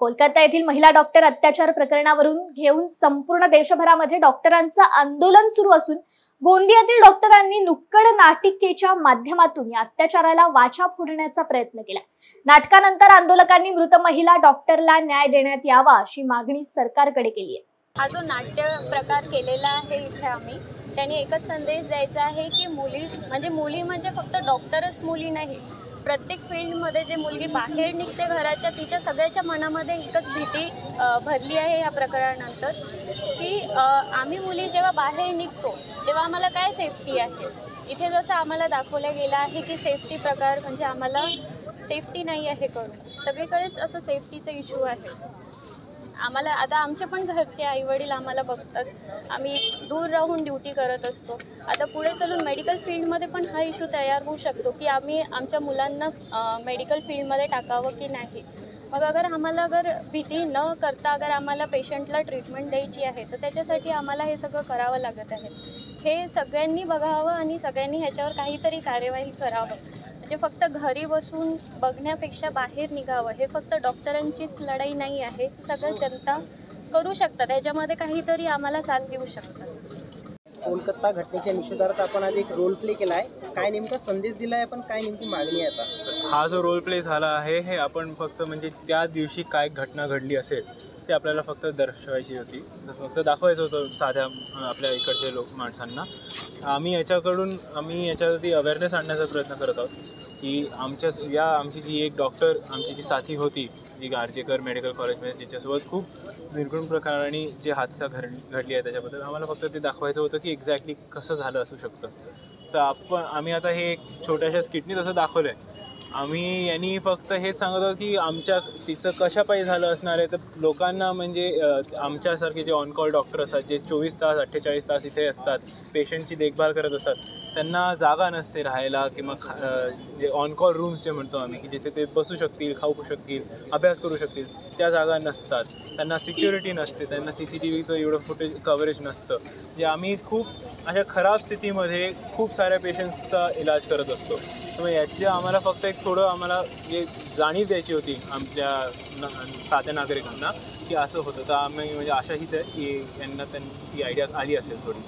कोलकाता येथील महिला डॉक्टर अत्याचार प्रकरणावरून घेऊन संपूर्ण देशभरामध्ये डॉक्टरांचं आंदोलन सुरू असून गोंदियातील डॉक्टरांनी नुक्कड नाटिकेच्या माध्यमातून या अत्याचाराला वाचा फोडण्याचा प्रयत्न केला। नाटकानंतर आंदोलकांनी मृत महिला डॉक्टरला न्याय देण्यात यावा अशी मागणी सरकारकडे केली आहे। हा जो नाट्य प्रकार केलेला आहे इथे आम्ही त्यांनी एकच संदेश द्यायचा आहे की मुली म्हणजे फक्त डॉक्टरच मुली नाही, प्रत्येक फील्डमध्ये जे मुलगी बाहेर निघते घराच्या तिच्या सगळ्याच्या मनामध्ये एकच भीती भरली आहे या प्रकरणानंतर की आम्ही मुली जेव्हा बाहेर निघतो तेव्हा आम्हाला काय सेफ्टी आहे। इथे जसं आम्हाला दाखवलं गेलं आहे की सेफ्टी प्रकार म्हणजे आम्हाला सेफ्टी नाही आहे करून सगळीकडेच असं सेफ्टीचा इश्यू आहे। आम्हाला आता आमचे पण घरचे आईवडील आम्हाला बघतात, आम्ही दूर राहून ड्युटी करत असतो। आता पुढे चलून मेडिकल फील्डमध्ये पण हा इश्यू तयार होऊ शकतो की आम्ही आमच्या मुलांना मेडिकल फील्डमध्ये टाकावं की नाही। मग आम्हाला भीती न करता आम्हाला पेशंटला ट्रीटमेंट द्यायची आहे तर त्याच्यासाठी आम्हाला हे सगळं करावं लागत आहे। हे सगळ्यांनी बघावं आणि सगळ्यांनी ह्याच्यावर काहीतरी कार्यवाही करावं। म्हणजे फक्त घरी बसून बघण्यापेक्षा बाहेर निघावं। हे फक्त डॉक्टरांचीच लढाई नाही आहे, सगळं जनता करू शकतात, याच्यामध्ये काहीतरी आम्हाला साथ देऊ शकतात। कोलकाता घटनेच्या निषेधार्थ आपण आज एक रोल प्ले केला आहे, काय नेमका संदेश दिला आहे, पण काय नेमकी मागणी आहे? आता हा जो रोल प्ले झाला आहे हे आपण फक्त म्हणजे त्या दिवशी काय घटना घडली असेल ते आपल्याला फक्त दर्शवायची होती, फक्त दाखवायचं होतं साध्या आपल्या इकडच्या माणसांना। आम्ही याच्यावरती अवेअरनेस आणण्याचा प्रयत्न करत आहोत की आमची जी एक डॉक्टर आमची जी साथी होती जी आर्जेकर मेडिकल कॉलेजमध्ये जिच्यासोबत खूप निर्गुण प्रकाराने जे हादसा घडली आहे त्याच्याबद्दल आम्हाला फक्त ते दाखवायचं होतं की एक्झॅक्टली कसं झालं असू शकतं। तर आम्ही आता हे एक छोट्याशा स्किटनी तसं दाखवलं आहे। आम्ही यांनी फक्त हेच सांगत आहोत की तिचं कशापायी झालं असणार आहे। तर लोकांना म्हणजे आमच्यासारखे जे ऑन कॉल डॉक्टर असतात जे 24 तास 48 तास इथे असतात, पेशंटची देखभाल करत असतात, त्यांना जागा नसते राहायला किंवा जे ऑन कॉल रूम्स जे म्हणतो आम्ही की जिथे ते बसू शकतील, खाऊ शकतील, अभ्यास करू शकतील, त्या जागा नसतात। त्यांना सिक्युरिटी नसते, त्यांना CCTVचं एवढं फुटेज कव्हरेज नसतं। म्हणजे आम्ही खूप अशा खराब स्थितीमध्ये खूप साऱ्या पेशंट्सचा इलाज करत असतो। त्यामुळे याची आम्हाला फक्त एक थोडं आम्हाला जे जाणीव द्यायची होती आमच्या साध्या नागरिकांना की असं होतं। तर आम्ही म्हणजे आशा हीच आहे की यांना ती आयडिया आली असेल थोडी।